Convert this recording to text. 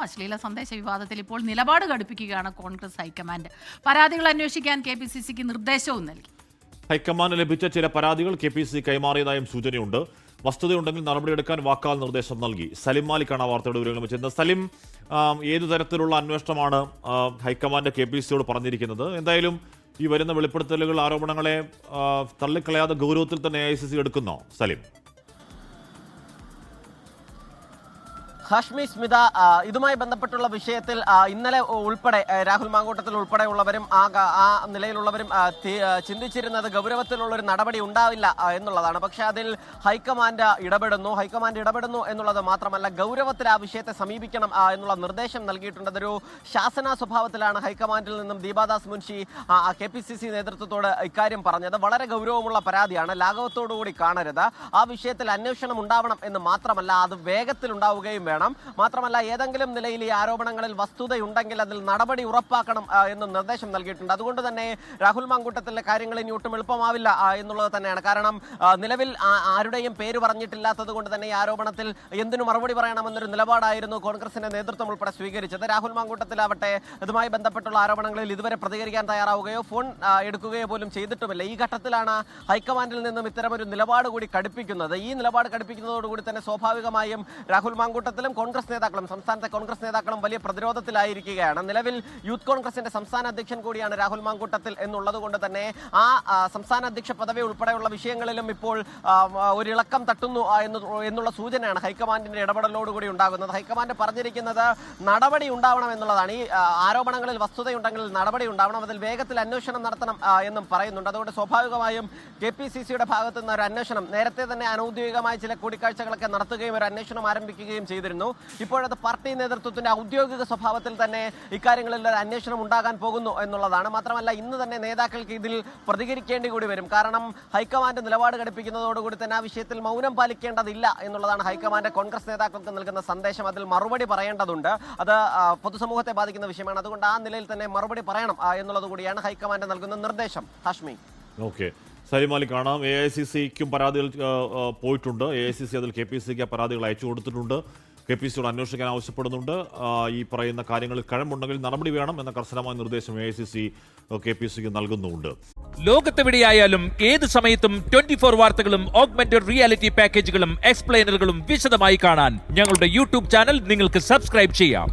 അശ്ലീല സന്ദേശ വിവാദത്തിൽ ഇപ്പോൾ നിലപാട് ഘടിപ്പിക്കുകയാണ് കോൺഗ്രസ് ഹൈക്കമാൻഡ്. പരാതികൾ അന്വേഷിക്കാൻ KPCCക്ക് നിർദ്ദേശവും നൽകി. ഹൈക്കമാൻഡ് ലഭിച്ച ചില പരാതികൾ KPCC കൈമാറിയതായും സൂചനയുണ്ട്. വസ്തുതയുണ്ടെങ്കിൽ നടപടിയെടുക്കാൻ വാക്കാൽ നിർദ്ദേശം നൽകി. സലിം മാലിക്കാണ് ആ വാർത്തയുടെ വിവരങ്ങൾ വെച്ചിരുന്നത്. സലിം, ഏതു തരത്തിലുള്ള അന്വേഷണമാണ് ഹൈക്കമാൻഡ് KPCCയോട് പറഞ്ഞിരിക്കുന്നത്? എന്തായാലും ഈ വരുന്ന വെളിപ്പെടുത്തലുകൾ, ആരോപണങ്ങളെ തള്ളിക്കളയാതെ ഗൗരവത്തിൽ തന്നെ AICC എടുക്കുന്നോ സലിം? ഹാഷ്മി, സ്മിത, ഇതുമായി ബന്ധപ്പെട്ടുള്ള വിഷയത്തിൽ ഇന്നലെ ഉൾപ്പെടെ രാഹുൽ മാങ്കൂട്ടത്തിൽ ഉൾപ്പെടെയുള്ളവരും ആ നിലയിലുള്ളവരും ചിന്തിച്ചിരുന്നത് ഗൗരവത്തിലുള്ളൊരു നടപടി ഉണ്ടാവില്ല എന്നുള്ളതാണ്. പക്ഷേ അതിൽ ഹൈക്കമാൻഡ് ഇടപെടുന്നു എന്നുള്ളത് മാത്രമല്ല, ഗൗരവത്തിൽ ആ വിഷയത്തെ സമീപിക്കണം എന്നുള്ള നിർദ്ദേശം നൽകിയിട്ടുണ്ട്. അതൊരു ശാസന സ്വഭാവത്തിലാണ് ഹൈക്കമാൻഡിൽ നിന്നും ദീപാദാസ് മുൻഷി KPCC നേതൃത്വത്തോട് ഇക്കാര്യം പറഞ്ഞത്. വളരെ ഗൗരവമുള്ള പരാതിയാണ്, ലാഘവത്തോടുകൂടി കാണരുത്. ആ വിഷയത്തിൽ അന്വേഷണം ഉണ്ടാവണം എന്ന് മാത്രമല്ല, അത് വേഗത്തിൽ ഉണ്ടാവുകയും വേണം. മാത്രമല്ല, ഏതെങ്കിലും നിലയിൽ ഈ ആരോപണങ്ങളിൽ വസ്തുതയുണ്ടെങ്കിൽ അതിൽ നടപടി ഉറപ്പാക്കണം എന്ന് നിർദ്ദേശം നൽകിയിട്ടുണ്ട്. അതുകൊണ്ട് തന്നെ രാഹുൽ മാങ്കൂട്ടത്തിലെ കാര്യങ്ങൾ ഇനി ഒട്ടും എളുപ്പമാവില്ല എന്നുള്ളത് തന്നെയാണ്. കാരണം നിലവിൽ ആരുടെയും പേര് പറഞ്ഞിട്ടില്ലാത്തത് കൊണ്ട് തന്നെ ഈ ആരോപണത്തിൽ എന്തിനു മറുപടി പറയണമെന്നൊരു നിലപാടായിരുന്നു കോൺഗ്രസിന്റെ നേതൃത്വം ഉൾപ്പെടെ സ്വീകരിച്ചത്. രാഹുൽ മാങ്കൂട്ടത്തിലാവട്ടെ ഇതുമായി ബന്ധപ്പെട്ടുള്ള ആരോപണങ്ങളിൽ ഇതുവരെ പ്രതികരിക്കാൻ തയ്യാറാവുകയോ ഫോൺ എടുക്കുകയോ പോലും ചെയ്തിട്ടുമില്ല. ഈ ഘട്ടത്തിലാണ് ഹൈക്കമാൻഡിൽ നിന്നും ഇത്തരമൊരു നിലപാട് കൂടി കടുപ്പിക്കുന്നത്. ഈ നിലപാട് കടുപ്പിക്കുന്നതോടുകൂടി തന്നെ സ്വാഭാവികമായും രാഹുൽ മാങ്കൂട്ടത്തിലും കോൺഗ്രസ് നേതാക്കളും, സംസ്ഥാനത്തെ കോൺഗ്രസ് നേതാക്കളും വലിയ പ്രതിരോധത്തിലായിരിക്കുകയാണ്. നിലവിൽ യൂത്ത് കോൺഗ്രസിന്റെ സംസ്ഥാന അധ്യക്ഷൻ കൂടിയാണ് രാഹുൽ മാങ്കൂട്ടത്തിൽ എന്നുള്ളത് കൊണ്ട് തന്നെ ആ സംസ്ഥാന അധ്യക്ഷ പദവി ഉൾപ്പെടെയുള്ള വിഷയങ്ങളിലും ഇപ്പോൾ ഒരിളക്കം തട്ടുന്നു എന്നുള്ള സൂചനയാണ് ഹൈക്കമാൻഡിന്റെ ഇടപെടലോടുകൂടി ഉണ്ടാകുന്നത്. ഹൈക്കമാൻഡ് പറഞ്ഞിരിക്കുന്നത് നടപടി ഉണ്ടാവണം എന്നുള്ളതാണ്. ഈ ആരോപണങ്ങളിൽ വസ്തുതയുണ്ടെങ്കിൽ നടപടി ഉണ്ടാവണം, അതിൽ വേഗത്തിൽ അന്വേഷണം നടത്തണം എന്നും പറയുന്നുണ്ട്. അതുകൊണ്ട് സ്വാഭാവികമായും KPCCയുടെ ഭാഗത്തു നിന്ന് ഒരു അന്വേഷണം നേരത്തെ തന്നെ അനൌദ്യോഗികമായ ചില കൂടിക്കാഴ്ചകളൊക്കെ നടത്തുകയും ഒരു അന്വേഷണം ആരംഭിക്കുകയും ചെയ്തിരുന്നു. ഇപ്പോഴത്തെ പാർട്ടി നേതൃത്വത്തിന്റെ ഔദ്യോഗിക സ്വഭാവത്തിൽ തന്നെ ഇക്കാര്യങ്ങളിൽ ഒരു അന്വേഷണം ഉണ്ടാകാൻ പോകുന്നു എന്നുള്ളതാണ്. മാത്രമല്ല, ഇന്ന് തന്നെ നേതാക്കൾക്ക് ഇതിൽ പ്രതികരിക്കേണ്ടി കൂടി വരും. കാരണം ഹൈക്കമാൻഡ് നിലപാട് ഘടിപ്പിക്കുന്നതോടുകൂടി തന്നെ ആ വിഷയത്തിൽ മൗനം പാലിക്കേണ്ടതില്ല എന്നുള്ളതാണ് ഹൈക്കമാൻഡ് കോൺഗ്രസ് നേതാക്കൾക്ക് നൽകുന്ന സന്ദേശം. അതിൽ മറുപടി പറയേണ്ടതുണ്ട്. അത് പൊതുസമൂഹത്തെ ബാധിക്കുന്ന വിഷയമാണ്. അതുകൊണ്ട് ആ നിലയിൽ തന്നെ മറുപടി പറയണം എന്നുള്ളത് കൂടിയാണ് ഹൈക്കമാൻഡ് നൽകുന്ന നിർദ്ദേശം. ഹാഷ്മി, ഓക്കെ. സലിം മാലിക് കാണാം. AICCക്കും പരാതികൾ പോയിട്ടുണ്ട്. AICC അതിൽ KPCCക്ക് പരാതികൾ അയച്ചു കൊടുത്തിട്ടുണ്ട്. KPCCയോട് അന്വേഷിക്കാൻ ആവശ്യപ്പെടുന്നുണ്ട്. ഈ പറയുന്ന കാര്യങ്ങളിൽ കഴമ്പുണ്ടെങ്കിൽ നടപടി വേണം എന്ന കർശനമായ നിർദ്ദേശം AICC KPCCക്ക് നൽകുന്നുണ്ട്. ലോകത്തെവിടെയായാലും ഏത് സമയത്തും 24 വാർത്തകളും ഓഗ്മെന്റഡ് റിയാലിറ്റി പാക്കേജുകളും എക്സ്പ്ലെയിനറുകളും വിശദമായി കാണാൻ ഞങ്ങളുടെ YouTube ചാനൽ നിങ്ങൾക്ക് സബ്സ്ക്രൈബ് ചെയ്യാം.